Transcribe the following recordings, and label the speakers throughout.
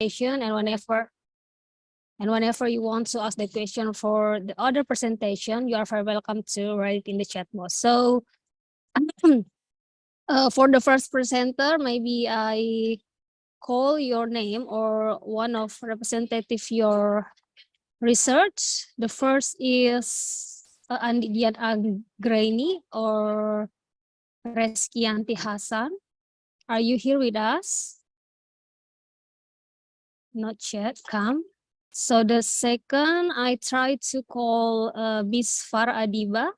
Speaker 1: and whenever you want to ask the question for the other presentation, you are very welcome to write it in the chat box. So for the first presenter, maybe I call your name or one of representative your research. The first is Andidian Anggraini or Reskianti Hasan. Are you here with us? Not yet, come. So the second, I try to call Miss Farah Adiba.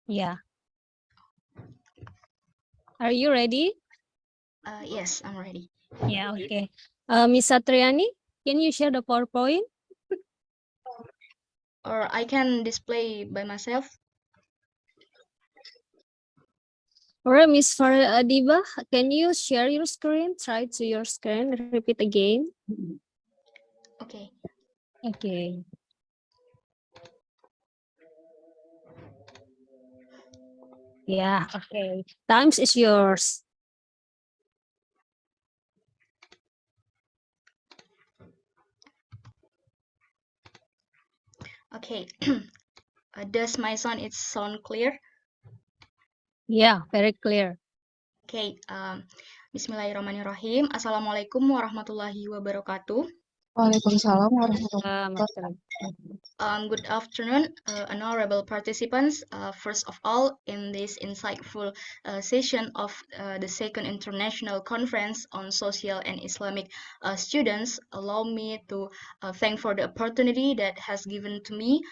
Speaker 1: Yeah. Are you ready?
Speaker 2: Yes, I'm ready.
Speaker 1: Yeah, okay. Miss Satriani, can you share the PowerPoint?
Speaker 2: Or I can display by myself.
Speaker 1: All right, Miss Farah Adiba, can you share your screen? Try to your screen, repeat again.
Speaker 2: Okay.
Speaker 1: Okay. Yeah, okay. Times is yours.
Speaker 2: Okay. Does my sound clear?
Speaker 1: Yeah, very clear.
Speaker 2: Okay. Bismillahirrahmanirrahim. Assalamualaikum warahmatullahi wabarakatuh.
Speaker 3: Waalaikumsalam warahmatullahi wabarakatuh.
Speaker 2: Good afternoon, honorable participants. First of all, in this insightful session of the second international conference on social and Islamic students, allow me to thank for the opportunity that has given to me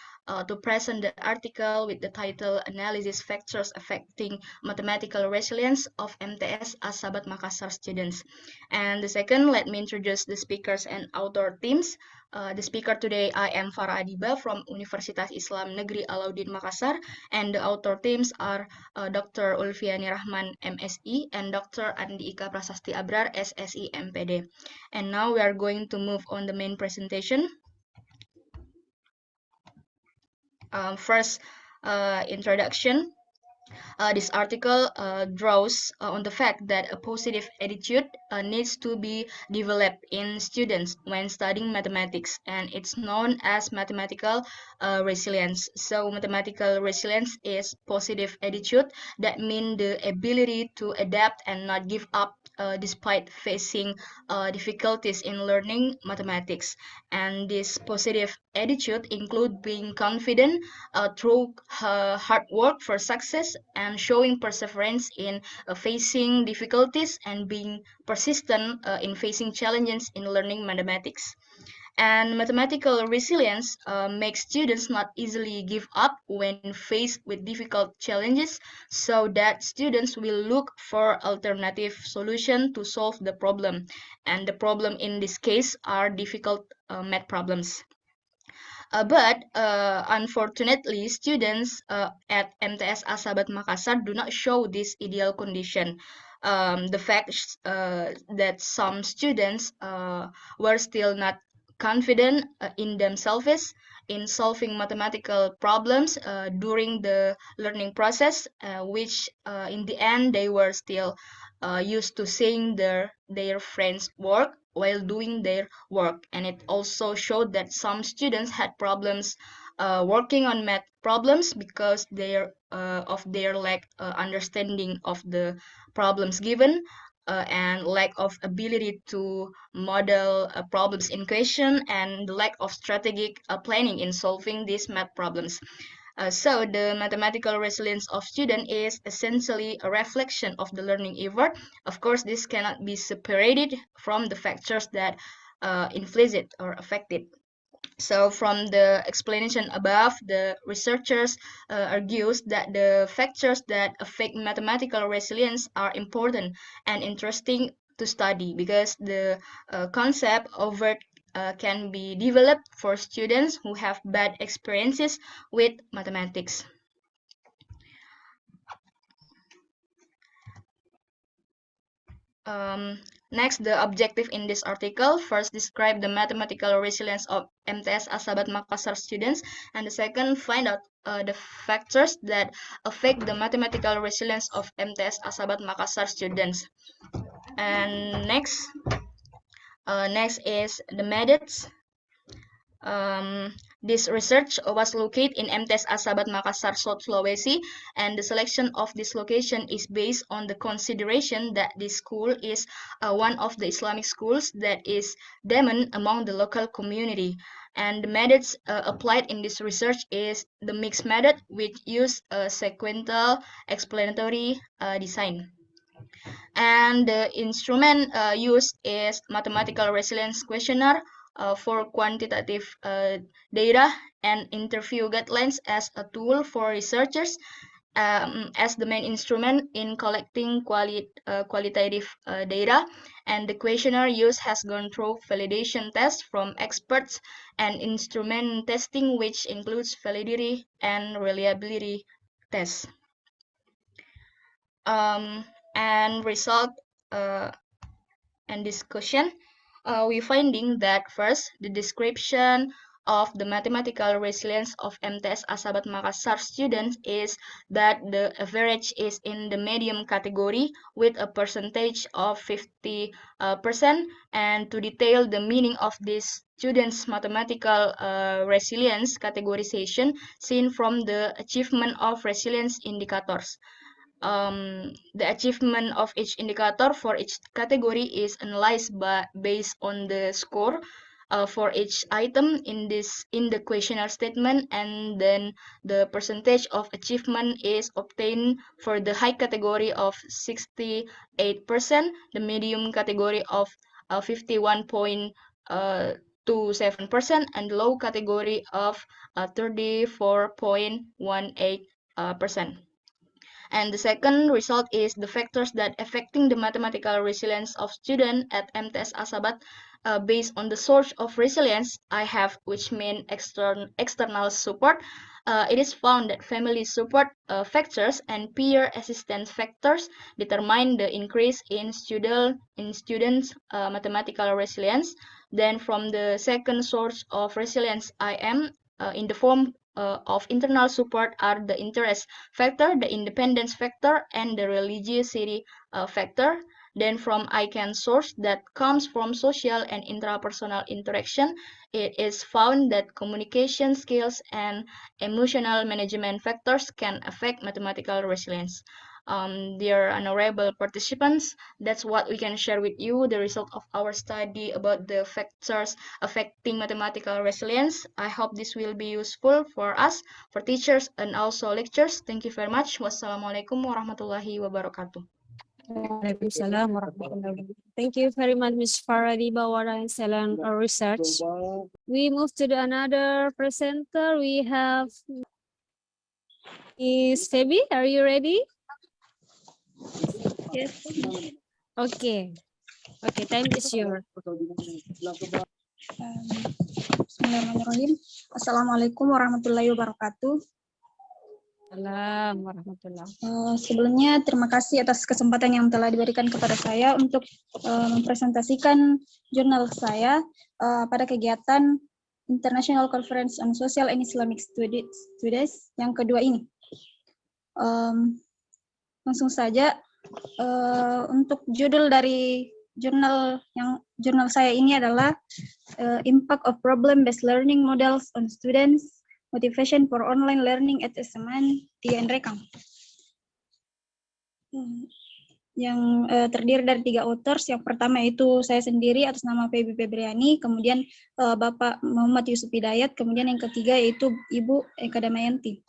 Speaker 2: to present the article with the title Analysis Factors Affecting Mathematical Resilience of MTS Asabat Makassar Students. And the second, let me introduce the speakers and author teams. The speaker today, I am Farah Adiba from Universitas Islam Negeri Alauddin Makassar, and the author teams are Dr. Ulfiani Rahman, MSI, and Dr. Andi Ika Prasasti Abrar, SSI MPD. And now we are going to move on the main presentation. First, introduction. This article draws on the fact that a positive attitude needs to be developed in students when studying mathematics, and it's known as mathematical resilience. So mathematical resilience is positive attitude that means the ability to adapt and not give up despite facing difficulties in learning mathematics. And this positive attitude include being confident through hard work for success and showing perseverance in facing difficulties and being persistent in facing challenges in learning mathematics. And mathematical resilience makes students not easily give up when faced with difficult challenges, so that students will look for alternative solution to solve the problem. And the problem in this case are difficult math problems. But unfortunately, students at MTS Asabat Makassar do not show this ideal condition. The fact that some students were still not confident in themselves in solving mathematical problems during the learning process, which in the end they were still used to seeing their friends work while doing their work. And it also showed that some students had problems working on math problems because of their lack understanding of the problems given, and lack of ability to model problems in question, and the lack of strategic planning in solving these math problems. So the mathematical resilience of student is essentially a reflection of the learning effort. Of course, this cannot be separated from the factors that influence it or affect it. So from the explanation above, the researchers argues that the factors that affect mathematical resilience are important and interesting to study, because the concept of work can be developed for students who have bad experiences with mathematics. Next, the objective in this article. First, describe the mathematical resilience of MTS Asabat Makassar students, and the second, find out the factors that affect the mathematical resilience of MTS Asabat Makassar students. And next is the methods. This research was located in MTS Asabat Makassar, South Sulawesi, and the selection of this location is based on the consideration that this school is one of the Islamic schools that is dominant among the local community. And the methods applied in this research is the mixed method, which use a sequential explanatory design. And the instrument used is mathematical resilience questionnaire for quantitative data, and interview guidelines as a tool for researchers as the main instrument in collecting qualitative data. And the questionnaire use has gone through validation tests from experts and instrument testing, which includes validity and reliability tests. And result and discussion, we finding that first, the description of the mathematical resilience of MTS Asabat Makassar students is that the average is in the medium category with a percentage of 50%. And to detail the meaning of this students' mathematical resilience categorization seen from the achievement of resilience indicators. The achievement of each indicator for each category is analyzed based on the score for each item in the questionnaire statement, and then the percentage of achievement is obtained for the high category of 68%, the medium category of 51.27%, and the low category of 34.18%. And the second result is the factors that affecting the mathematical resilience of student at MTS Asabat based on the source of resilience I have, which mean external support. It is found that family support factors and peer assistance factors determine the increase in students' mathematical resilience. Then from the second source of resilience I am in the form of internal support are the interest factor, the independence factor, and the religiosity factor. Then from ICANN source that comes from social and intrapersonal interaction, it is found that communication skills and emotional management factors can affect mathematical resilience. Dear honorable participants, that's what we can share with you, the result of our study about the factors affecting mathematical resilience. I hope this will be useful for us, for teachers, and also lecturers. Thank you very much. Wassalamualaikum warahmatullahi wabarakatuh.
Speaker 1: Waalaikumsalam warahmatullahi wabarakatuh. Thank you very much, Ms. Faradi Bawara and Selen Research. We move to another presenter. We have Ms. Febi. Are you ready?
Speaker 4: Yes.
Speaker 1: Okay. Okay, time is yours.
Speaker 4: Bismillahirrahmanirrahim. Assalamualaikum warahmatullahi wabarakatuh.
Speaker 1: Assalamualaikum warahmatullahi wabarakatuh.
Speaker 4: Sebelumnya terima kasih atas kesempatan yang telah diberikan kepada saya untuk mempresentasikan jurnal saya pada kegiatan International Conference on Social and Islamic Studies yang kedua ini. Langsung saja, untuk judul dari jurnal saya ini adalah Impact of Problem-Based Learning Models on Students, Motivation for Online Learning at SMN 3 Rekang. Yang terdiri dari 3 authors. Yang pertama itu saya sendiri atas nama Febi Febriani, kemudian Bapak Muhammad Yusuf Hidayat, kemudian yang ketiga yaitu Ibu Eka Damayanti.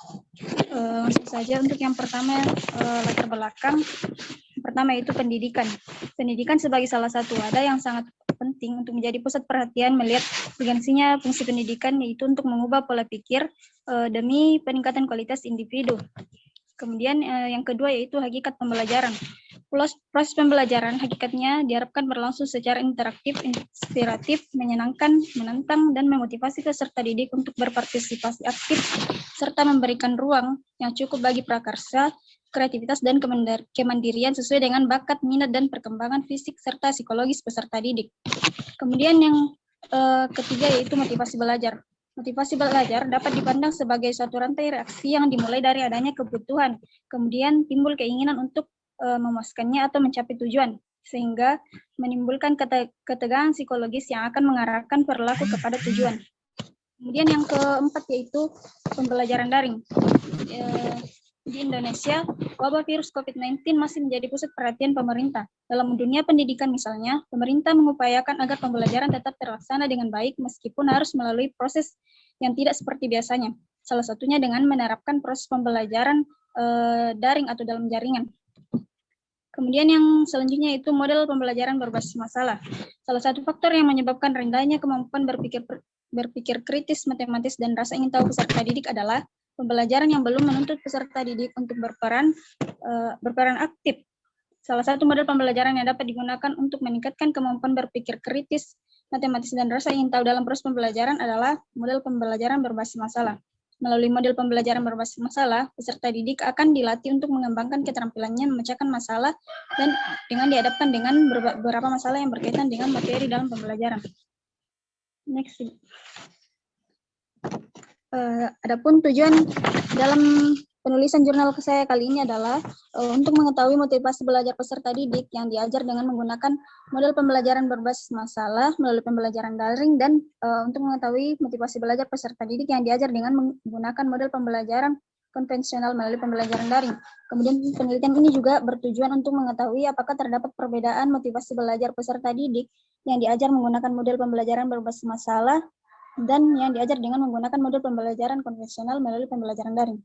Speaker 4: Langsung saja untuk yang pertama, latar belakang. Pertama itu pendidikan. Pendidikan sebagai salah satu wadah yang sangat penting untuk menjadi pusat perhatian melihat urgensinya fungsi pendidikan, yaitu untuk mengubah pola pikir demi peningkatan kualitas individu. Kemudian yang kedua yaitu hakikat pembelajaran. Proses pembelajaran hakikatnya diharapkan berlangsung secara interaktif, inspiratif, menyenangkan, menantang, dan memotivasi peserta didik untuk berpartisipasi aktif, serta memberikan ruang yang cukup bagi prakarsa, kreativitas, dan kemandirian sesuai dengan bakat, minat, dan perkembangan fisik serta psikologis peserta didik. Kemudian yang ketiga yaitu motivasi belajar. Motivasi belajar dapat dipandang sebagai suatu rantai reaksi yang dimulai dari adanya kebutuhan, kemudian timbul keinginan untuk memuaskannya atau mencapai tujuan, sehingga menimbulkan ketegangan psikologis yang akan mengarahkan perilaku kepada tujuan. Kemudian yang keempat yaitu pembelajaran daring. Di Indonesia, wabah virus COVID-19 masih menjadi pusat perhatian pemerintah. Dalam dunia pendidikan misalnya, pemerintah mengupayakan agar pembelajaran tetap terlaksana dengan baik meskipun harus melalui proses yang tidak seperti biasanya. Salah satunya dengan menerapkan proses pembelajaran daring atau dalam jaringan. Kemudian yang selanjutnya itu model pembelajaran berbasis masalah. Salah satu faktor yang menyebabkan rendahnya kemampuan berpikir kritis, matematis, dan rasa ingin tahu peserta didik adalah pembelajaran yang belum menuntut peserta didik untuk berperan aktif. Salah satu model pembelajaran yang dapat digunakan untuk meningkatkan kemampuan berpikir kritis, matematis, dan rasa ingin tahu dalam proses pembelajaran adalah model pembelajaran berbasis masalah. Melalui model pembelajaran berbasis masalah, peserta didik akan dilatih untuk mengembangkan keterampilannya memecahkan masalah dan dengan dihadapkan dengan beberapa masalah yang berkaitan dengan materi dalam pembelajaran. Next. Adapun tujuan dalam penulisan jurnal saya kali ini adalah untuk mengetahui motivasi belajar peserta didik yang diajar dengan menggunakan model pembelajaran berbasis masalah melalui pembelajaran daring dan untuk mengetahui motivasi belajar peserta didik yang diajar dengan menggunakan model pembelajaran konvensional melalui pembelajaran daring. Kemudian penelitian ini juga bertujuan untuk mengetahui apakah terdapat perbedaan motivasi belajar peserta didik yang diajar menggunakan model pembelajaran berbasis masalah dan yang diajar dengan menggunakan model pembelajaran konvensional melalui pembelajaran daring.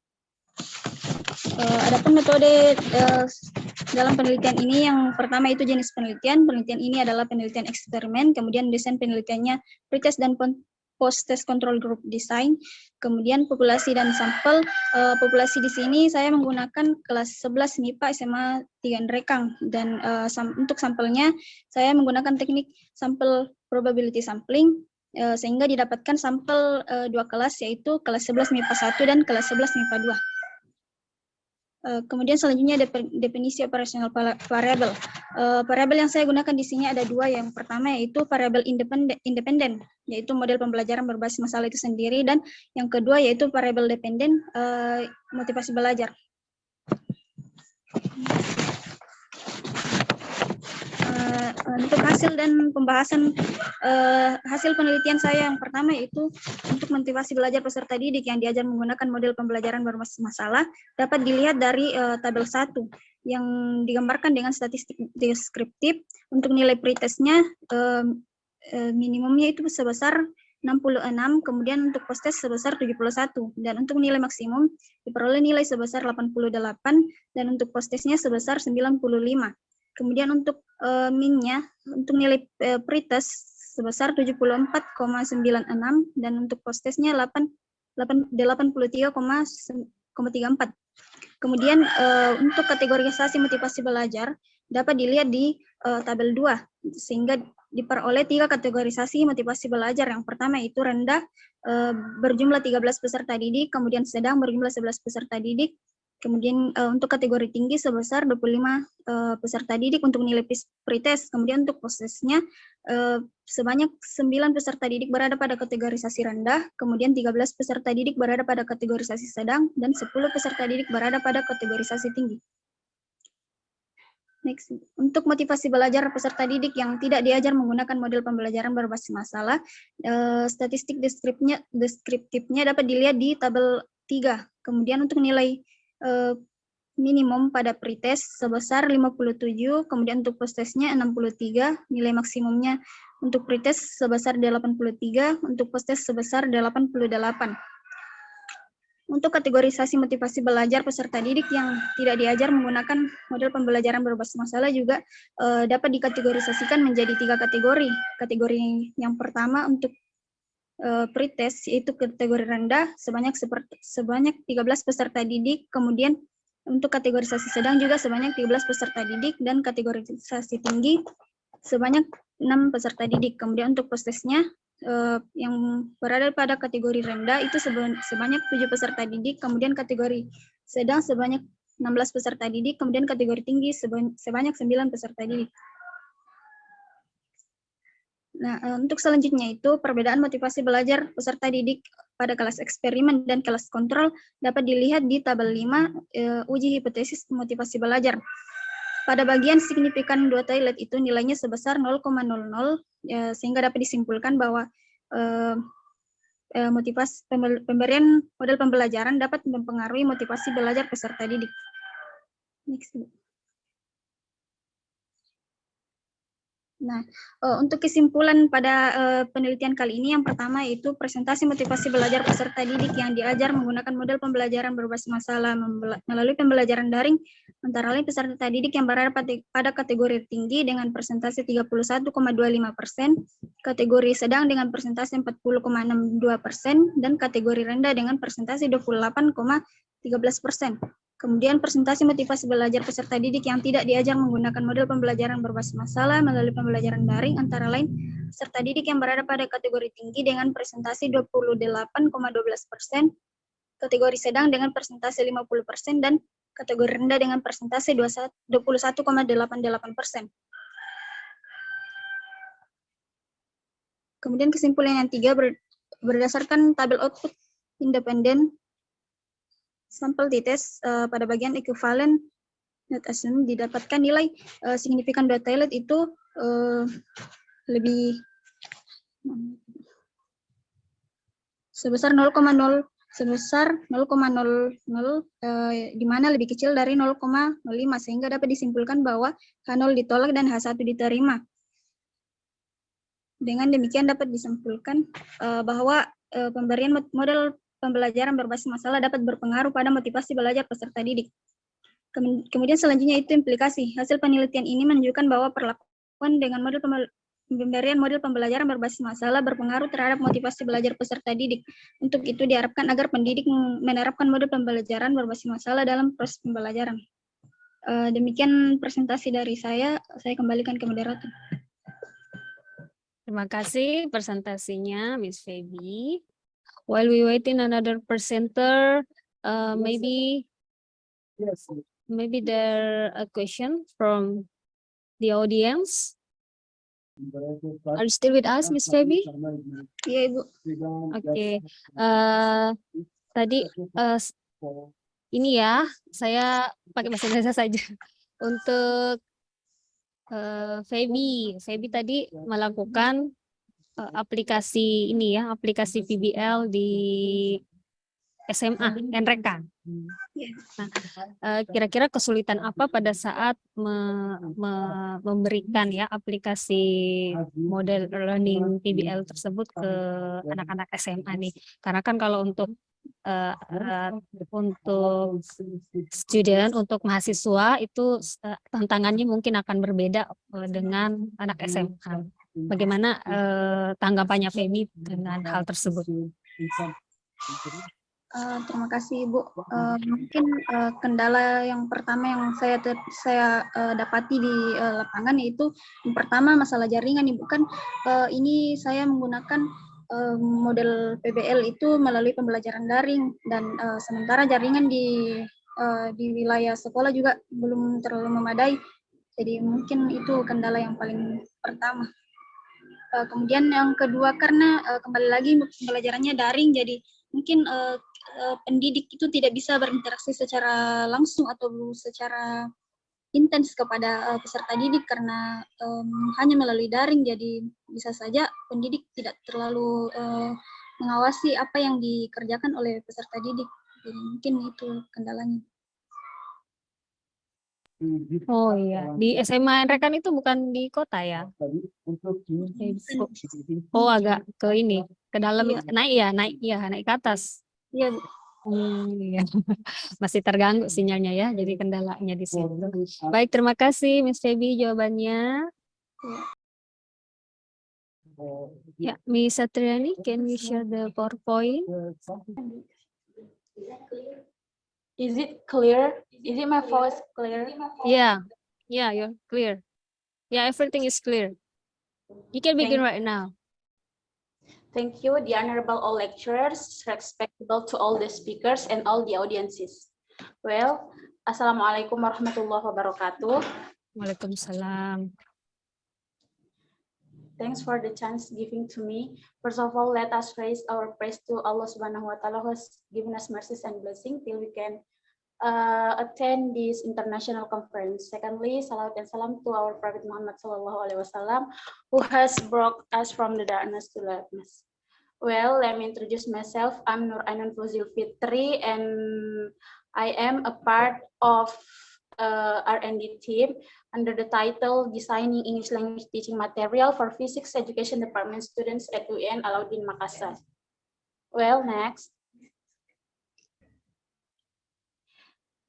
Speaker 4: Adapun metode dalam penelitian ini yang pertama itu jenis penelitian. Penelitian ini adalah penelitian eksperimen, kemudian desain penelitiannya pretest dan post-test control group design, kemudian populasi dan sampel. Populasi di sini saya menggunakan kelas 11 MIPA SMA 3 Rekang dan untuk sampelnya saya menggunakan teknik sampel probability sampling sehingga didapatkan sampel 2 kelas yaitu kelas 11 MIPA 1 dan kelas 11 MIPA 2. Kemudian selanjutnya definisi operasional variabel. Variabel yang saya gunakan di sini ada 2. Yang pertama yaitu variabel independen, yaitu model pembelajaran berbasis masalah itu sendiri, dan yang kedua yaitu variabel dependen, motivasi belajar. Untuk hasil dan pembahasan hasil penelitian saya yang pertama yaitu untuk motivasi belajar peserta didik yang diajar menggunakan model pembelajaran berbasis masalah dapat dilihat dari tabel 1 yang digambarkan dengan statistik deskriptif. Untuk nilai pretestnya minimumnya itu sebesar 66, kemudian untuk post-test sebesar 71, dan untuk nilai maksimum diperoleh nilai sebesar 88, dan untuk post-testnya sebesar 95. Kemudian untuk minnya, untuk nilai pretest sebesar 74,96 dan untuk post-testnya 83,34. Kemudian untuk kategorisasi motivasi belajar dapat dilihat di tabel 2, sehingga diperoleh 3 kategorisasi motivasi belajar. Yang pertama itu rendah berjumlah 13 peserta didik, kemudian sedang berjumlah 11 peserta didik, kemudian untuk kategori tinggi sebesar 25 peserta didik untuk nilai pretest. Kemudian untuk post-testnya sebanyak 9 peserta didik berada pada kategorisasi rendah, kemudian 13 peserta didik berada pada kategorisasi sedang, dan 10 peserta didik berada pada kategorisasi tinggi. Next. Untuk motivasi belajar peserta didik yang tidak diajar menggunakan model pembelajaran berbasis masalah, statistik deskriptifnya dapat dilihat di tabel 3. Kemudian untuk nilai minimum pada pretest sebesar 57, kemudian untuk post-testnya 63, nilai maksimumnya untuk pretest sebesar 83, untuk post-test sebesar 88. Untuk kategorisasi motivasi belajar peserta didik yang tidak diajar menggunakan model pembelajaran berbasis masalah juga dapat dikategorisasikan menjadi 3 kategori. Kategori yang pertama untuk pretest yaitu kategori rendah sebanyak 13 peserta didik, kemudian Untuk kategorisasi sedang juga sebanyak 13 peserta didik dan kategorisasi tinggi sebanyak 6 peserta didik. Kemudian untuk postesnya yang berada pada kategori rendah itu sebanyak 7 peserta didik, kemudian kategori sedang sebanyak 16 peserta didik, kemudian kategori tinggi sebanyak 9 peserta didik. Nah, untuk selanjutnya itu perbedaan motivasi belajar peserta didik pada kelas eksperimen dan kelas kontrol dapat dilihat di tabel 5 uji hipotesis motivasi belajar. Pada bagian signifikan dua toilet itu nilainya sebesar 0,00 sehingga dapat disimpulkan bahwa motivasi pemberian model pembelajaran dapat mempengaruhi motivasi belajar peserta didik. Next. Nah, untuk kesimpulan pada penelitian kali ini, yang pertama yaitu presentasi motivasi belajar peserta didik yang diajar menggunakan model pembelajaran berbasis masalah melalui pembelajaran daring, antara lain peserta didik yang berada pada kategori tinggi dengan persentase 31,25%, kategori sedang dengan persentase 40,62%, dan kategori rendah dengan persentase 28,13%. Kemudian presentasi motivasi belajar peserta didik yang tidak diajar menggunakan model pembelajaran berbasis masalah melalui pembelajaran daring, antara lain peserta didik yang berada pada kategori tinggi dengan presentasi 28,12%, kategori sedang dengan presentasi 50%, dan kategori rendah dengan presentasi 21,88%. Kemudian kesimpulan yang 3, berdasarkan tabel output independen sampel dites pada bagian ekuivalen net assumption didapatkan nilai signifikan dua toilet itu lebih sebesar 0,0 di mana lebih kecil dari 0,05 sehingga dapat disimpulkan bahwa H0 ditolak dan H1 diterima. Dengan demikian dapat disimpulkan bahwa pemberian model pembelajaran berbasis masalah dapat berpengaruh pada motivasi belajar peserta didik. Kemudian selanjutnya itu implikasi. Hasil penelitian ini menunjukkan bahwa perlakuan dengan pemberian model pembelajaran berbasis masalah berpengaruh terhadap motivasi belajar peserta didik. Untuk itu diharapkan agar pendidik menerapkan model pembelajaran berbasis masalah dalam proses pembelajaran. Demikian presentasi dari saya kembalikan ke moderator.
Speaker 1: Terima kasih presentasinya, Miss Feby. While we waiting another presenter, maybe there a question from the audience. Are you still with us, Miss Feby?
Speaker 4: Iya, Ibu.
Speaker 1: Oke. Tadi ini ya, saya pakai bahasa Indonesia saja. Untuk Feby tadi melakukan aplikasi ini ya, aplikasi PBL di SMA, NREKA. Nah, kira-kira kesulitan apa pada saat memberikan ya aplikasi model learning PBL tersebut ke anak-anak SMA nih? Karena kan kalau untuk student, untuk mahasiswa itu tantangannya mungkin akan berbeda dengan anak SMA. Bagaimana tanggapannya Feby dengan hal tersebut?
Speaker 4: Terima kasih Ibu. Mungkin kendala yang pertama yang saya dapati di lapangan yaitu yang pertama masalah jaringan Ibu. Kan ini saya menggunakan model PBL itu melalui pembelajaran daring dan sementara jaringan di wilayah sekolah juga belum terlalu memadai. Jadi mungkin itu kendala yang paling pertama. Kemudian yang kedua karena kembali lagi pembelajarannya daring, jadi mungkin pendidik itu tidak bisa berinteraksi secara langsung atau secara intens kepada peserta didik karena hanya melalui daring, jadi bisa saja pendidik tidak terlalu mengawasi apa yang dikerjakan oleh peserta didik. Jadi mungkin itu kendalanya.
Speaker 1: Oh iya, di SMA NREKA itu bukan di kota ya? Oh agak ke ini, ke dalam,
Speaker 4: Iya.
Speaker 1: naik ke atas.
Speaker 4: Iya, Bu.
Speaker 1: Iya. Masih terganggu sinyalnya ya, jadi kendalanya di situ. Baik, terima kasih Miss Feby jawabannya. Ya, Miss Satriani, can you share the PowerPoint?
Speaker 5: Is it clear? Is it my voice clear?
Speaker 1: Yeah, you're clear. Yeah, everything is clear. You can begin
Speaker 5: Thank-
Speaker 1: right now.
Speaker 5: Thank you, the honorable all lecturers, respectable to all the speakers and all the audiences. Well, Assalamualaikum warahmatullahi wabarakatuh.
Speaker 1: Waalaikumsalam.
Speaker 5: Thanks for the chance giving to me. First of all, let us raise our praise to Allah Subhanahu wa Ta'ala who has given us mercies and blessing till we can attend this international conference. Secondly, salawat and salam to our Prophet Muhammad Sallallahu Alaihi Wasallam who has brought us from the darkness to lightness. Well, let me introduce myself. I'm Nur Ainun Fuzil Fitri, and I am a part of R&D team under the title Designing English Language Teaching Material for Physics Education Department students at UIN Alauddin Makassar. Well, next.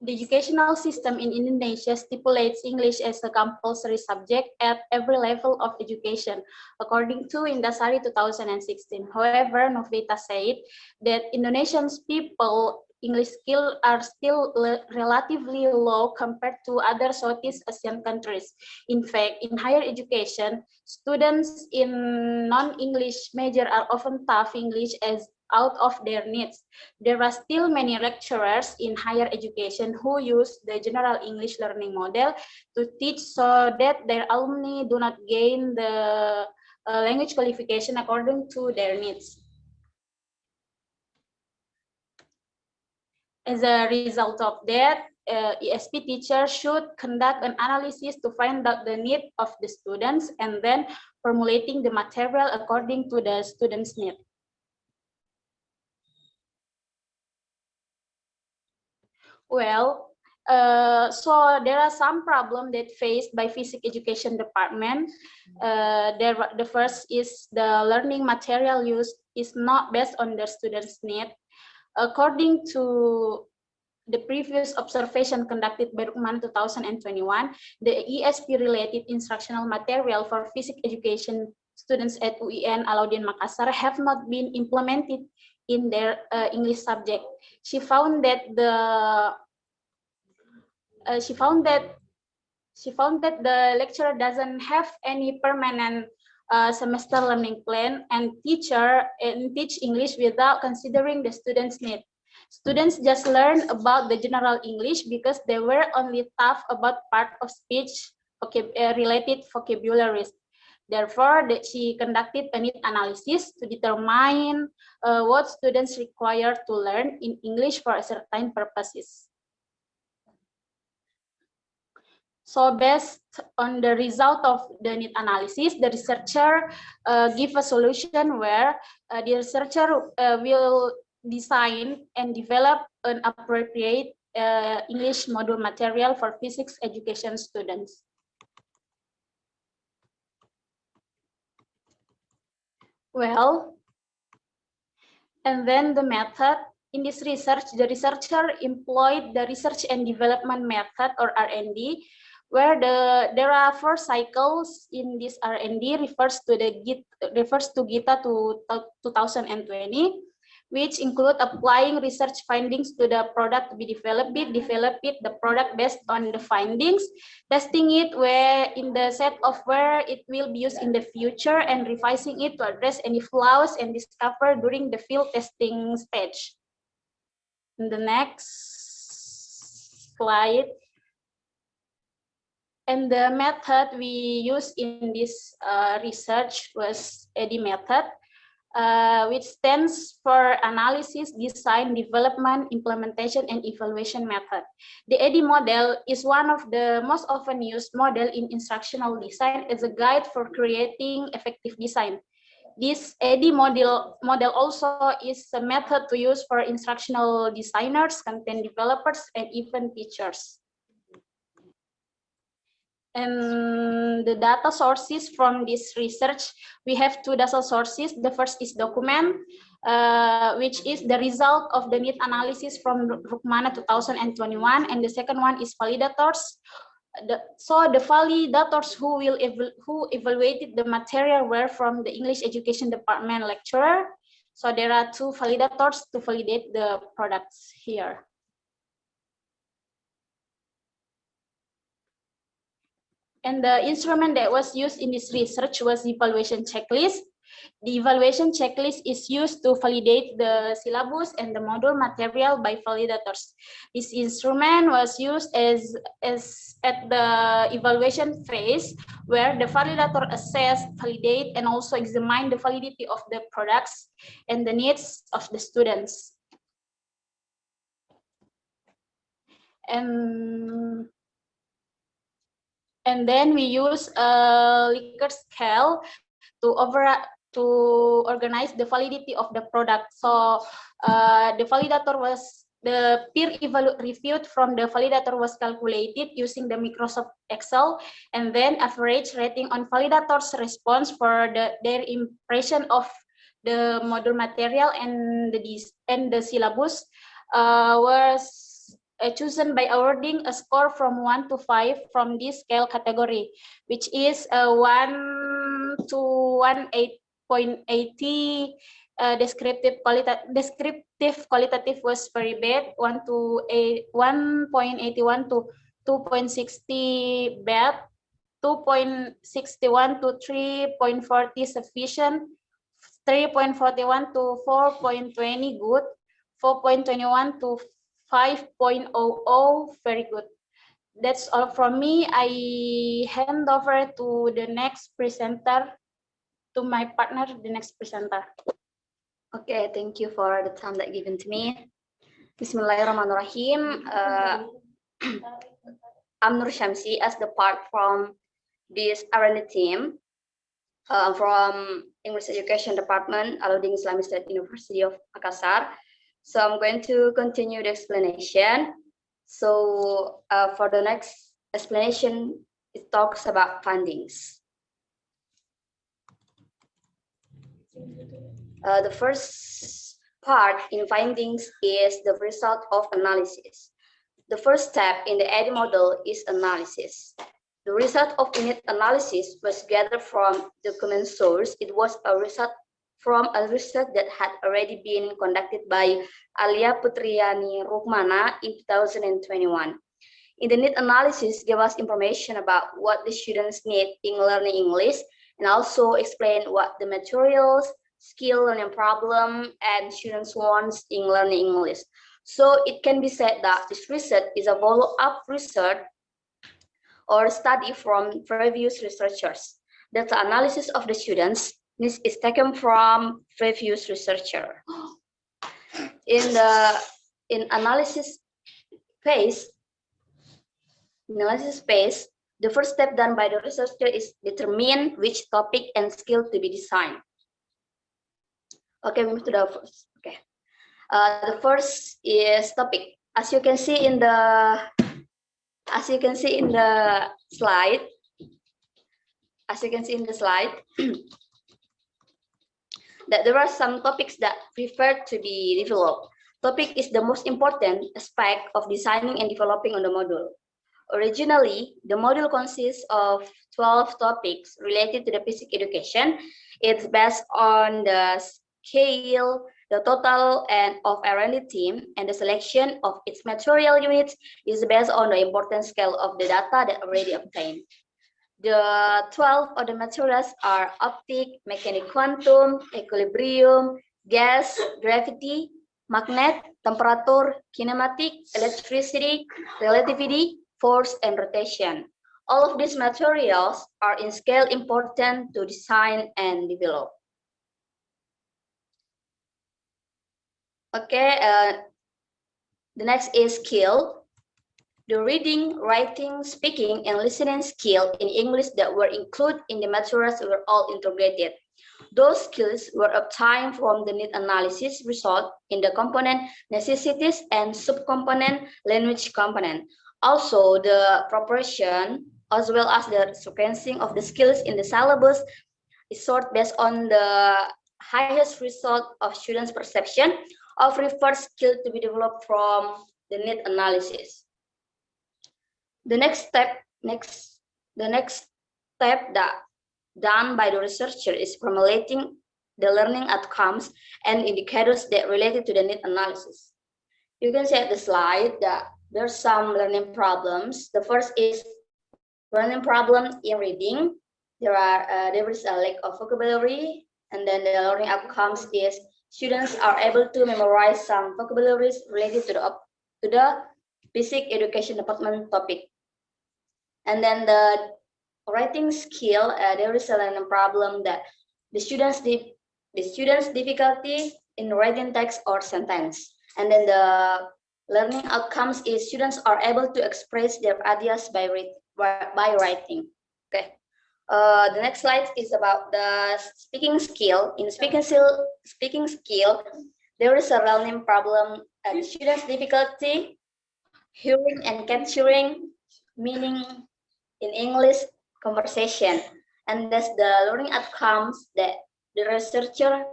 Speaker 5: The educational system in Indonesia stipulates English as a compulsory subject at every level of education, according to Indasari 2016. However, Novita said that Indonesians people English skills are still relatively low compared to other Southeast Asian countries. In fact, in higher education, students in non-English major are often taught English as out of their needs. There are still many lecturers in higher education who use the general English learning model to teach so that their alumni do not gain the language qualification according to their needs. As a result of that, ESP teachers should conduct an analysis to find out the need of the students and then formulating the material according to the students' need. Well, so there are some problems that faced by physics education department. The first is the learning material used is not based on the students' need. According to the previous observation conducted by Rukman 2021, the ESP-related instructional material for physics education students at UIN Alauddin Makassar have not been implemented in their English subject. She found that the lecturer doesn't have any permanent semester learning plan and teach English without considering the students' need. Students just learn about the general English because they were only taught about part of speech related vocabularies. Therefore, she conducted a need analysis to determine what students require to learn in English for certain purposes. So based on the result of the need analysis, the researcher give a solution where the researcher will design and develop an appropriate English module material for physics education students. Well, and then the method. In this research, the researcher employed the research and development method or R&D, where there are 4 cycles in this R&D refers to GITA 2020, which include applying research findings to the product to be developed the product based on the findings, testing it where in the set of where it will be used in the future, and revising it to address any flaws and discovered during the field testing stage. In the next slide. And the method we used in this research was ADDIE method, which stands for Analysis, Design, Development, Implementation, and Evaluation method. The ADDIE model is one of the most often used model in instructional design as a guide for creating effective design. This ADDIE model also is a method to use for instructional designers, content developers, and even teachers. And the data sources from this research, we have 2 data sources. The first is document, which is the result of the need analysis from Rukmana 2021, and the second one is validators. So the validators who evaluated the material were from the English Education Department lecturer. So there are 2 validators to validate the products here. And the instrument that was used in this research was the evaluation checklist. The evaluation checklist is used to validate the syllabus and the module material by validators. This instrument was used as at the evaluation phase, where the validator assess, validate, and also examine the validity of the products and the needs of the students. And then we use a Likert scale to organize the validity of the product. So the validator was, the peer reviewed from the validator was calculated using the Microsoft Excel, and then average rating on validator's response for their impression of the module material and the syllabus was chosen by awarding a score from 1 to 5 from this scale category, which is 1 to 1.80. Descriptive qualitative was very bad. 1.81 to 2.60 bad. 2.61 to 3.40 sufficient. 3.41 to 4.20 good. 4.21 to 5.00 very good. That's all from me. I hand over to the next presenter, to my partner, the next presenter.
Speaker 6: Okay, thank you for the time that given to me. Bismillahirrahmanirrahim. I'm Nur Shamsi as the part from this R&D team from English Education Department, Alauddin Islamic State University of Makassar. So I'm going to continue the explanation. So for the next explanation, it talks about findings. The first part in findings is the result of analysis. The first step in the AD model is analysis. The result of unit analysis was gathered from document source. It was a result from a research that had already been conducted by Alia Putriani Rukmana in 2021. In the need analysis, gave us information about what the students need in learning English, and also explain what the materials, skill, learning problem, and students wants in learning English. So it can be said that this research is a follow-up research or study from previous researchers. Data analysis of the students is taken from previous researcher. In analysis phase, the first step done by the researcher is determine which topic and skill to be designed. Okay, we move to the first. Okay, the first is topic. As you can see in the slide. That there are some topics that prefer to be developed. Topic is the most important aspect of designing and developing on the module. Originally, the module consists of 12 topics related to the basic education. It's based on the scale, the total and of R&D team, and the selection of its material units is based on the importance scale of the data that already obtained. The 12 of the materials are optic, mechanic quantum, equilibrium, gas, gravity, magnet, temperature, kinematic, electricity, relativity, force, and rotation. All of these materials are in scale important to design and develop. Okay, the next is skill. The reading, writing, speaking, and listening skill in English that were included in the materials were all integrated. Those skills were obtained from the need analysis result in the component necessities and subcomponent language component. Also, the proportion as well as the sequencing of the skills in the syllabus is sorted based on the highest result of students' perception of referred skill to be developed from the need analysis. The next step that done by the researcher is formulating the learning outcomes and indicators that related to the need analysis. You can see at the slide that there's some learning problems. The first is learning problem in reading. There is a lack of vocabulary, and then the learning outcomes is students are able to memorize some vocabularies related to the basic education department topic. And then the writing skill, there is a learning problem that the students difficulty in writing text or sentence. And then the learning outcomes is students are able to express their ideas by writing. Okay. The next slide is about the speaking skill. In speaking skill, there is a learning problem. The students' difficulty hearing and capturing meaning in English conversation, and thus the learning outcomes that the researcher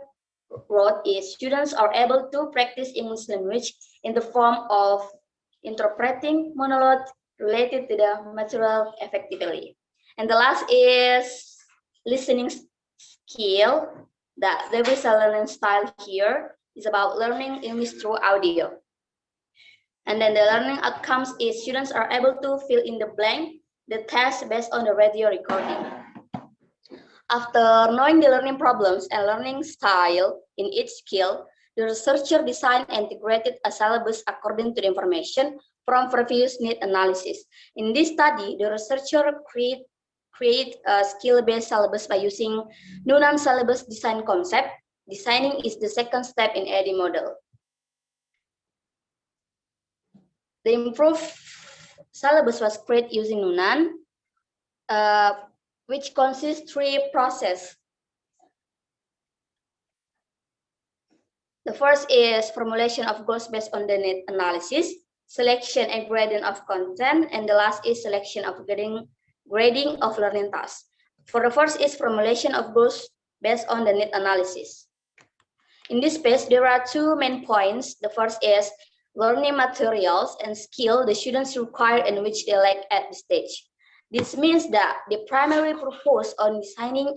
Speaker 6: wrote is students are able to practice English language in the form of interpreting monologue related to the material effectively. And the last is listening skill. That there is a learning style here is about learning English through audio. And then the learning outcomes is students are able to fill in the blank, the test based on the radio recording. After knowing the learning problems and learning style in each skill, the researcher designed and integrated a syllabus according to the information from previous need analysis. In this study, the researcher create a skill-based syllabus by using Noonan syllabus design concept. Designing is the second step in AD model. The improved syllabus was created using Noonan, which consists three processes. The first is formulation of goals based on the need analysis, selection and grading of content, and the last is selection of grading of learning tasks. For the first is formulation of goals based on the need analysis. In this phase, there are two main points. The first is learning materials and skill the students require and which they lack at this stage. This means that the primary purpose on designing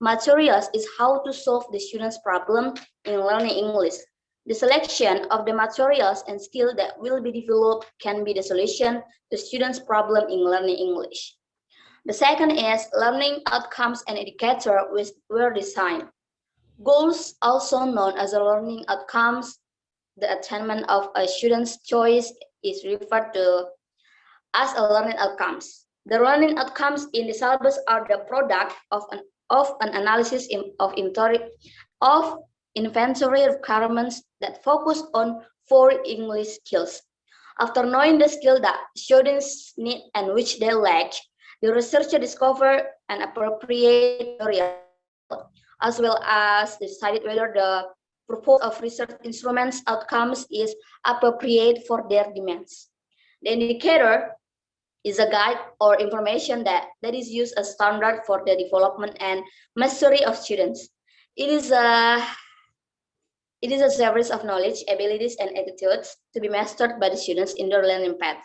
Speaker 6: materials is how to solve the students' problem in learning English. The selection of the materials and skill that will be developed can be the solution to students' problem in learning English. The second is learning outcomes and indicator which were designed. Goals, also known as the learning outcomes, the attainment of a student's choice is referred to as a learning outcomes. The learning outcomes in the syllabus are the product of an analysis of inventory requirements that focus on 4 English skills. After knowing the skill that students need and which they lack, the researcher discovered an appropriate area, as well as decided whether the purpose of research instruments outcomes is appropriate for their demands. The indicator is a guide or information that is used as standard for the development and mastery of students. It is a series of knowledge, abilities, and attitudes to be mastered by the students in their learning path.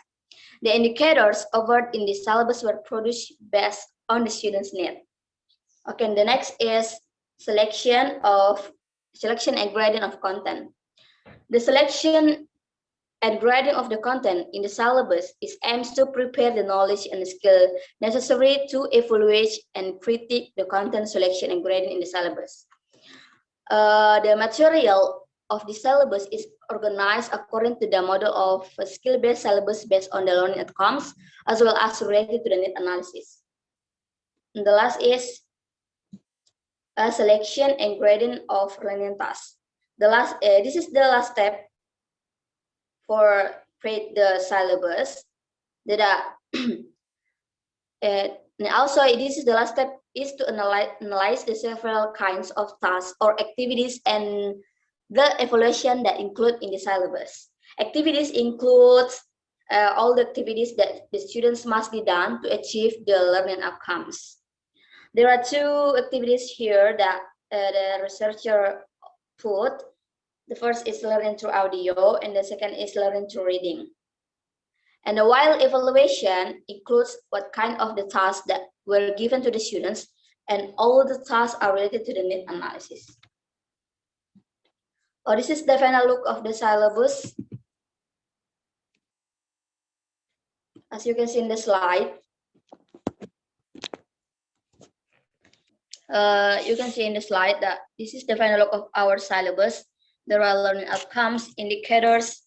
Speaker 6: The indicators covered in the syllabus were produced based on the students' need. Okay, and the next is selection and grading of content. The selection and grading of the content in the syllabus aims to prepare the knowledge and skill necessary to evaluate and critique the content selection and grading in the syllabus. The material of the syllabus is organized according to the model of a skill-based syllabus based on the learning outcomes, as well as related to the need analysis. And the last is a selection and grading of learning tasks. This is the last step for create the syllabus. And also, this is the last step is to analyze the several kinds of tasks or activities and the evaluation that include in the syllabus. Activities include all the activities that the students must be done to achieve the learning outcomes. There are 2 activities here that the researcher put. The first is learning through audio, and the second is learning through reading. And the while evaluation includes what kind of the tasks that were given to the students, and all the tasks are related to the need analysis. This is the final look of the syllabus. As you can see in the slide, You can see in the slide that this is the final look of our syllabus. There are learning outcomes, indicators.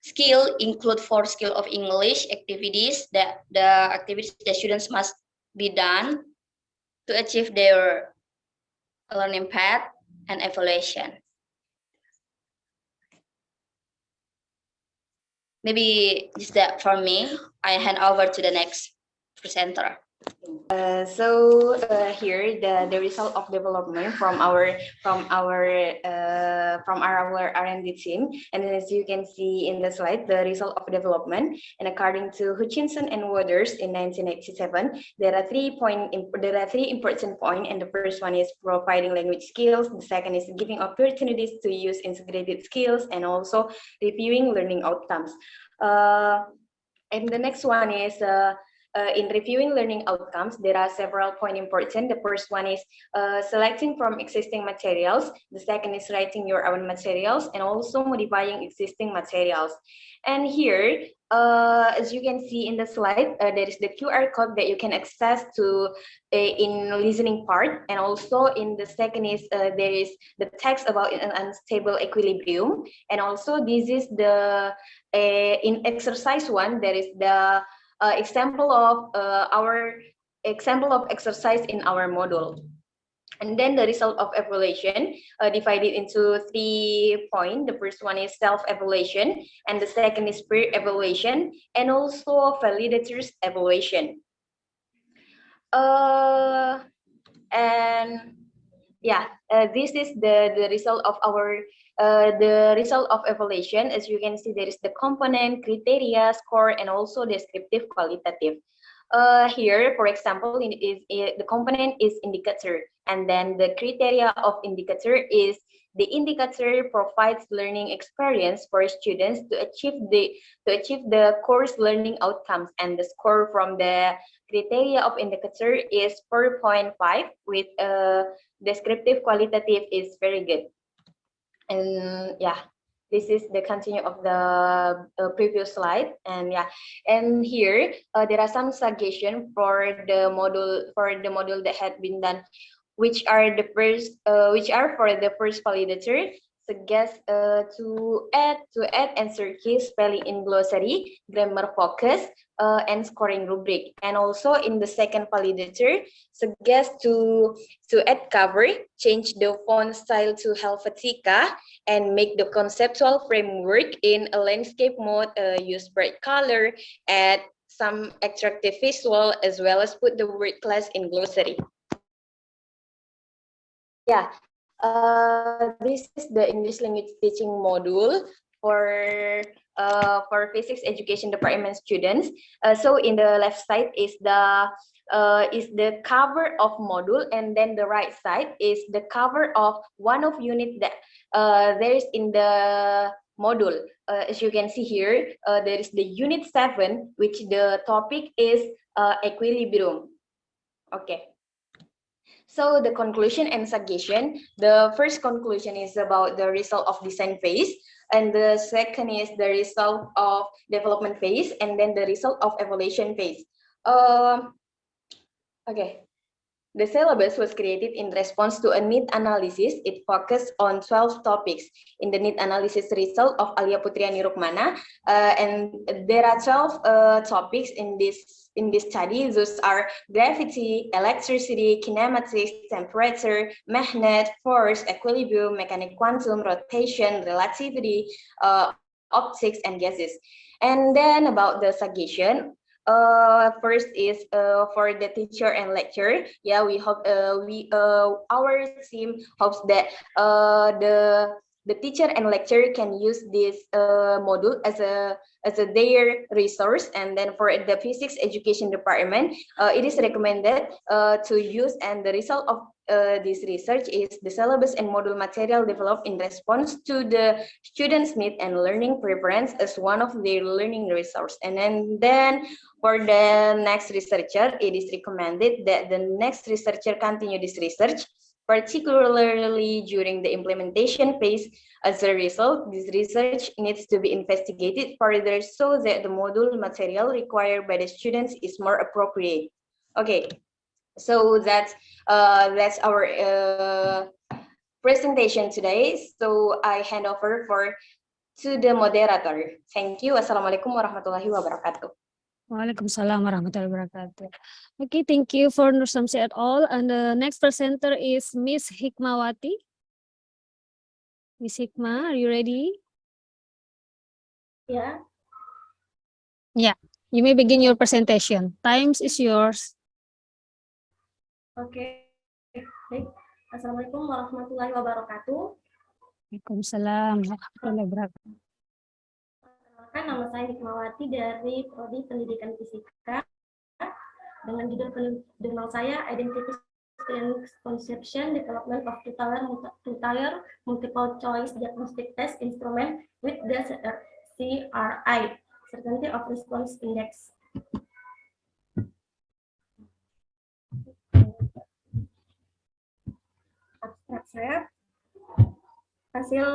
Speaker 6: Skill include 4 skill of English activities that the activities the students must be done to achieve their learning path and evaluation. Maybe just that for me. I hand over to the next presenter.
Speaker 7: Here the result of development from our R&D team, and as you can see in the slide, the result of development. And according to Hutchinson and Waters in 1987, there are three important points, and the first one is providing language skills. The second is giving opportunities to use integrated skills, and also reviewing learning outcomes. And the next one is in reviewing learning outcomes, there are several points important. The first one is selecting from existing materials. The second is writing your own materials, and also modifying existing materials. And here, as you can see in the slide, there is the QR code that you can access to in listening part, and also in the second is there is the text about an unstable equilibrium, and also this is the in exercise 1 there is the example of exercise in our module. And then the result of evaluation divided into 3 points. The first one is self-evaluation, and the second is peer evaluation, and also validators evaluation. This is the result of our the result of evaluation. As you can see, there is the component, criteria, score, and also descriptive, qualitative. Here, for example, the component is indicator, and then the criteria of indicator is the indicator provides learning experience for students to achieve the course learning outcomes, and the score from the criteria of indicator is 4.5, with descriptive qualitative is very good. And this is the continue of the previous slide. And and here there are some suggestions for the module that had been done, which are for the first validator. Suggest to add answer key, spelling in glossary, grammar focus, and scoring rubric. And also in the second validator, suggest to add cover, change the font style to Helvetica, and make the conceptual framework in a landscape mode, use bright color, add some attractive visual, as well as put the word class in glossary. This is the English language teaching module for physics education department students. So in the left side is the cover of module, and then the right side is the cover of one of unit that there is in the module. As you can see here, there is the unit 7, which the topic is equilibrium. Okay. So the conclusion and suggestion, the first conclusion is about the result of design phase, and the second is the result of development phase, and then the result of evaluation phase. Okay. The syllabus was created in response to a need analysis. It focused on 12 topics. In the need analysis result of Alia Putriani Rukmana, and there are 12 topics in this study. Those are gravity, electricity, kinematics, temperature, magnet, force, equilibrium, mechanics quantum, rotation, relativity, optics, and gases. And then about the suggestion. First is for the teacher and lecturer. We hope our team hopes that the teacher and lecturer can use this module as their resource. And then for the physics education department, it is recommended to use, and the result of this research is the syllabus and module material developed in response to the students' need and learning preference as one of their learning resource. And then for the next researcher, it is recommended that the next researcher continue this research, particularly during the implementation phase. As a result, this research needs to be investigated further so that the module material required by the students is more appropriate. Okay, So that's our presentation today. So I hand over to the moderator. Thank you. Assalamualaikum warahmatullahi wabarakatuh.
Speaker 1: Waalaikumsalam warahmatullahi wabarakatuh. Okay, thank you for Nur Samsi et al. And the next presenter is Miss Hikmawati. Miss Hikmah, are you ready?
Speaker 5: Ya,
Speaker 1: You may begin your presentation. Times is yours.
Speaker 5: oke. Baik. Assalamualaikum warahmatullahi wabarakatuh.
Speaker 1: Waalaikumsalam warahmatullahi wabarakatuh.
Speaker 5: Perkenalkan, nama saya Hikmawati dari Prodi Pendidikan Fisika. Dengan judul saya Identity and Conception Development of Two-Tier Multiple Choice Diagnostic Test Instrument with the CRI, Certainty of Response Index. Abstrak saya, hasil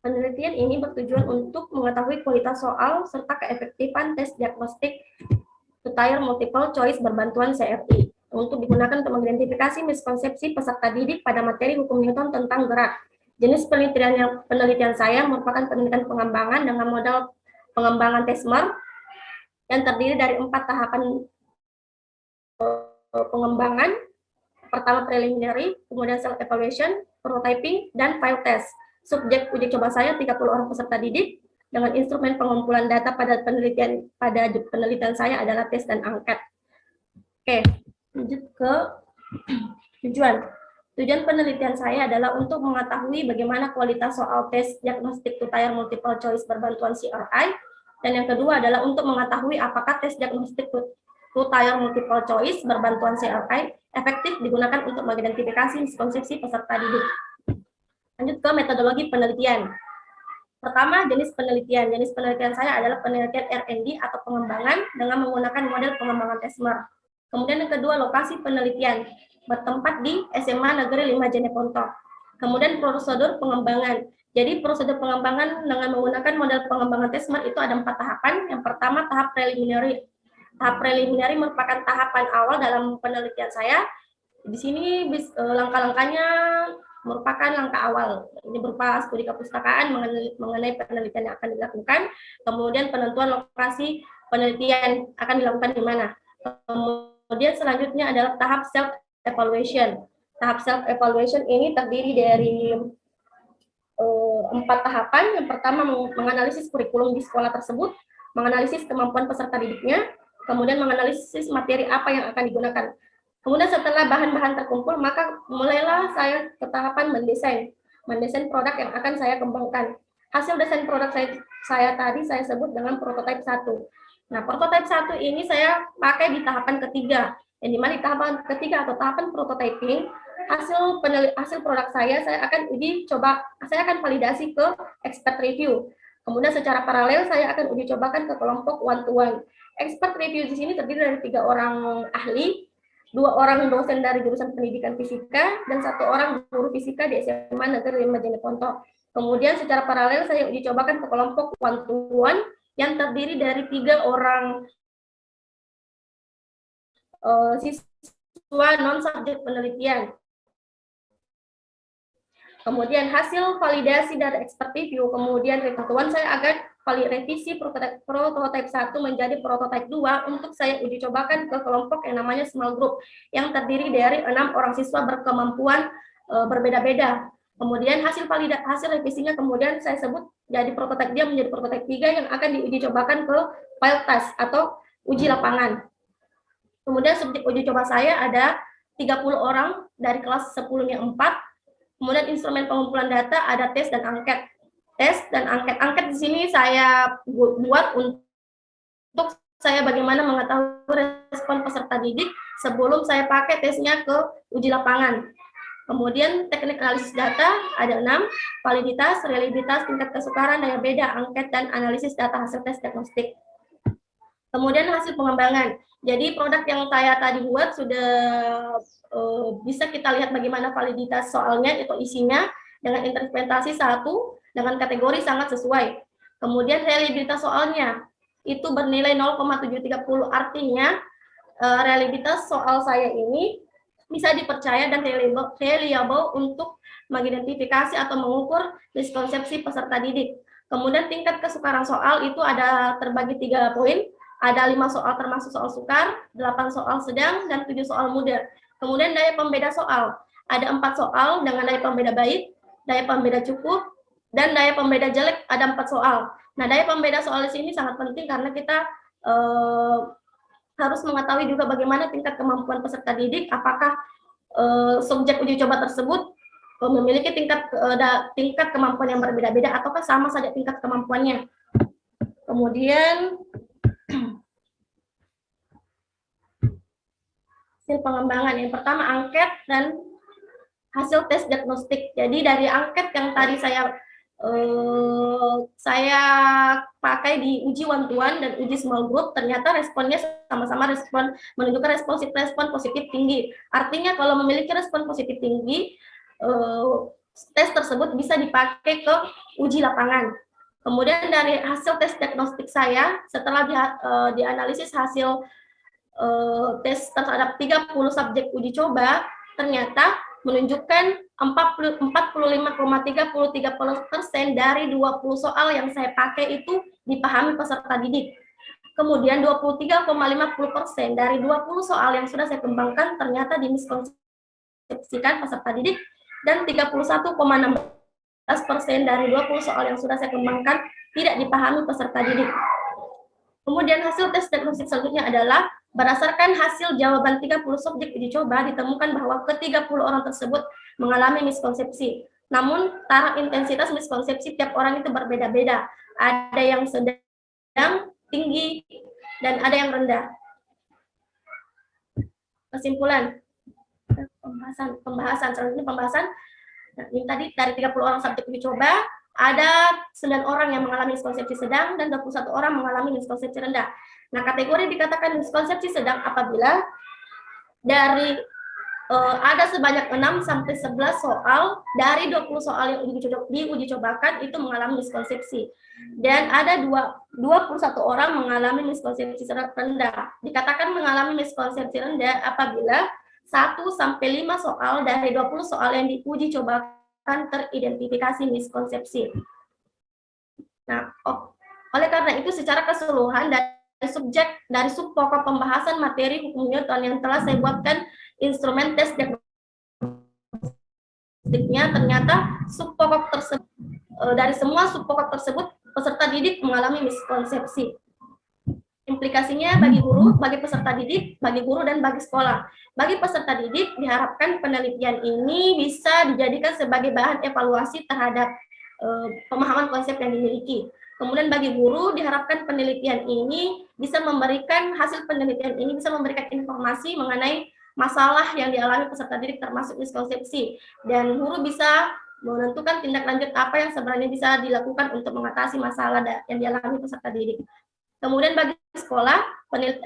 Speaker 5: penelitian ini bertujuan untuk mengetahui kualitas soal serta keefektifan tes diagnostik two-tier multiple choice berbantuan CRI untuk digunakan untuk mengidentifikasi miskonsepsi peserta didik pada materi hukum Newton tentang gerak. Jenis penelitian saya merupakan penelitian pengembangan dengan modal pengembangan Tesmer yang terdiri dari 4 tahapan pengembangan. Pertama preliminary, kemudian self evaluation, prototyping, dan file test. Subjek uji coba saya 30 orang peserta didik dengan instrumen pengumpulan data pada penelitian saya adalah tes dan angket. Oke, lanjut ke tujuan. Tujuan penelitian saya adalah untuk mengetahui bagaimana kualitas soal tes diagnostik two-tier multiple choice berbantuan CRI, dan yang kedua adalah untuk mengetahui apakah tes diagnostik two-tier multiple choice berbantuan CRI efektif digunakan untuk mengidentifikasi miskonsepsi peserta didik. Lanjut ke metodologi penelitian. Pertama, jenis penelitian. Jenis penelitian saya adalah penelitian R&D atau pengembangan dengan menggunakan model pengembangan Tesmer. Kemudian yang kedua, lokasi penelitian bertempat di SMA Negeri 5 Jeneponto. Kemudian prosedur pengembangan. Jadi prosedur pengembangan dengan menggunakan model pengembangan Tesmer itu ada 4 tahapan. Yang pertama, tahap preliminary. Tahap preliminary merupakan tahapan awal dalam penelitian saya. Di sini langkah-langkahnya merupakan langkah awal. Ini berupa studi kepustakaan mengenai penelitian yang akan dilakukan, kemudian penentuan lokasi penelitian akan dilakukan di mana. Kemudian selanjutnya adalah tahap self evaluation. Tahap self evaluation ini terdiri dari 4 tahapan. Yang pertama, menganalisis kurikulum di sekolah tersebut, menganalisis kemampuan peserta didiknya, kemudian menganalisis materi apa yang akan digunakan. Kemudian setelah bahan-bahan terkumpul, maka mulailah saya ke tahapan mendesain produk yang akan saya kembangkan. Hasil desain produk saya tadi saya sebut dengan prototype 1. Nah, prototype 1 ini saya pakai di tahapan ketiga. Yang dimana di tahapan ketiga atau tahapan prototyping, hasil produk saya akan uji coba, saya akan validasi ke expert review. Kemudian secara paralel saya akan uji cobakan ke kelompok one-to-one. Expert review di sini terdiri dari 3 orang ahli, 2 orang dosen dari jurusan pendidikan fisika, dan 1 orang guru fisika di SMA Negeri 5 Jeneponto. Kemudian secara paralel saya uji cobakan ke kelompok one-to-one yang terdiri dari 3 orang siswa non-subjek penelitian. Kemudian hasil validasi dari expert review, kemudian reviewan saya akan revisi prototype 1 menjadi prototype 2 untuk saya uji cobakan ke kelompok yang namanya small group yang terdiri dari 6 orang siswa berkemampuan berbeda-beda. Kemudian hasil revisinya kemudian saya sebut jadi prototype dia menjadi prototype 3 yang akan diuji cobakan ke field test atau uji lapangan. Kemudian subjek uji coba saya ada 30 orang dari kelas 10-nya 4. Kemudian instrumen pengumpulan data ada tes dan angket. Tes dan angket. Angket di sini saya buat untuk saya bagaimana mengetahui respon peserta didik sebelum saya pakai tesnya ke uji lapangan. Kemudian teknik analisis data ada 6, validitas, reliabilitas, tingkat kesukaran, daya beda, angket, dan analisis data hasil tes diagnostik. Kemudian hasil pengembangan. Jadi produk yang saya tadi buat sudah bisa kita lihat bagaimana validitas soalnya, itu isinya dengan interpretasi 1 dengan kategori sangat sesuai. Kemudian reliabilitas soalnya
Speaker 8: itu bernilai 0,730. Artinya reliabilitas soal saya ini bisa dipercaya dan reliable untuk mengidentifikasi atau mengukur miskonsepsi peserta didik. Kemudian tingkat kesukaran soal itu ada terbagi 3 poin. Ada 5 soal termasuk soal sukar, 8 soal sedang, dan 7 soal mudah. Kemudian daya pembeda soal. Ada 4 soal dengan daya pembeda baik, daya pembeda cukup, dan daya pembeda jelek ada 4 soal. Nah, daya pembeda soal di sini sangat penting karena kita harus mengetahui juga bagaimana tingkat kemampuan peserta didik, apakah subjek uji coba tersebut memiliki tingkat kemampuan yang berbeda-beda ataukah sama saja tingkat kemampuannya. Kemudian hasil pengembangan. Yang pertama angket dan hasil tes diagnostik. Jadi dari angket yang tadi saya pakai di uji one-to-one dan uji small group, ternyata responnya sama-sama menunjukkan respon positif tinggi. Artinya kalau memiliki respon positif tinggi, tes tersebut bisa dipakai ke uji lapangan. Kemudian dari hasil tes diagnostik saya, setelah dianalisis hasil tes terhadap 30 subjek uji coba, ternyata menunjukkan 45,33% dari 20 soal yang saya pakai itu dipahami peserta didik. Kemudian 23,50% dari 20 soal yang sudah saya kembangkan ternyata dimiskonsepsikan peserta didik, dan 31,16% dari 20 soal yang sudah saya kembangkan tidak dipahami peserta didik. Kemudian hasil tes diagnostik selanjutnya adalah berdasarkan hasil jawaban 30 subjek uji coba ditemukan bahwa ke-30 orang tersebut mengalami miskonsepsi. Namun taraf intensitas miskonsepsi tiap orang itu berbeda-beda. Ada yang sedang, tinggi, dan ada yang rendah. Kesimpulan. Pembahasan selanjutnya pembahasan. Nah, ini tadi dari 30 orang subjek uji coba, ada 9 orang yang mengalami miskonsepsi sedang dan 21 orang mengalami miskonsepsi rendah. Nah, kategori dikatakan miskonsepsi sedang apabila dari ada sebanyak 6 sampai 11 soal dari 20 soal yang diuji cobakan itu mengalami miskonsepsi. Dan ada 21 orang mengalami miskonsepsi rendah. Dikatakan mengalami miskonsepsi rendah apabila 1 sampai 5 soal dari 20 soal yang diuji cobakan teridentifikasi miskonsepsi. Nah, oleh karena itu secara keseluruhan dari subpokok pembahasan materi hukum Newton yang telah saya buatkan instrumen tes diagnostiknya, ternyata subpokok tersebut dari semua subpokok tersebut peserta didik mengalami miskonsepsi. Implikasinya bagi guru, bagi peserta didik, bagi guru, dan bagi sekolah. Bagi peserta didik, diharapkan penelitian ini bisa dijadikan sebagai bahan evaluasi terhadap pemahaman konsep yang dimiliki. Kemudian bagi guru, diharapkan penelitian ini bisa memberikan, hasil penelitian ini bisa memberikan informasi mengenai masalah yang dialami peserta didik termasuk miskonsepsi. Dan guru bisa menentukan tindak lanjut apa yang sebenarnya bisa dilakukan untuk mengatasi masalah yang dialami peserta didik. Kemudian bagi sekolah,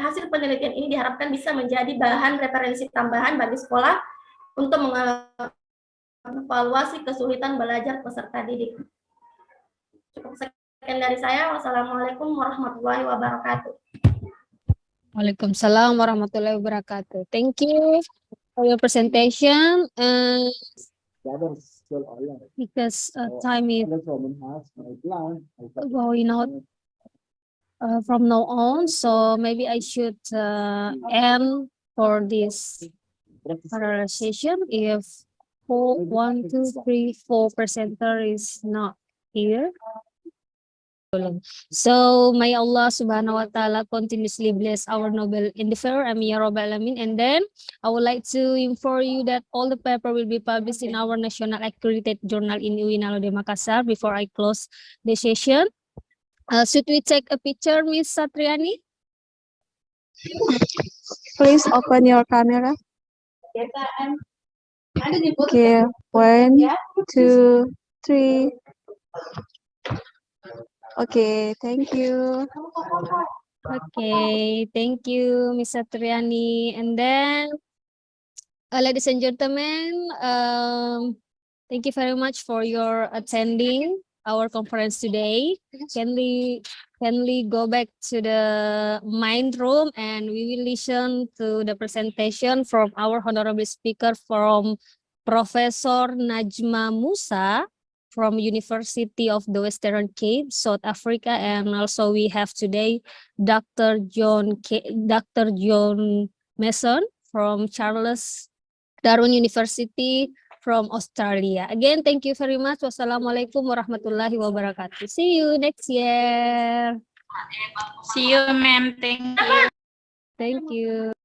Speaker 8: hasil penelitian ini diharapkan bisa menjadi bahan referensi tambahan bagi sekolah untuk mengevaluasi kesulitan belajar peserta didik. Cukup sekian dari saya. Wassalamualaikum warahmatullahi wabarakatuh.
Speaker 1: Waalaikumsalam warahmatullahi wabarakatuh. Thank you for your presentation. Because time is going out from now on, so maybe I should end for this session if 4 presenter is not here. So may Allah subhanahu wa ta'ala continuously bless our noble endeavor. Amin ya rabbal alamin. And then I would like to inform you that all the paper will be published in our national accredited journal in UIN Alauddin Makassar before I close the session. Should we take a picture, Miss Satriani?
Speaker 3: Please open your camera. Okay, 1, 2, 3. Okay, thank you.
Speaker 1: Okay, thank you, Miss Satriani. And then, ladies and gentlemen, thank you very much for your attending our conference today. Can we go back to the main room and we will listen to the presentation from our honorable speaker from Professor Najma Musa from University of the Western Cape, South Africa, and also we have today Dr. John Mason from Charles Darwin University from Australia. Again, thank you very much. Wassalamualaikum warahmatullahi wabarakatuh. See you next year.
Speaker 9: See you, ma'am. Thank you.
Speaker 1: Thank you.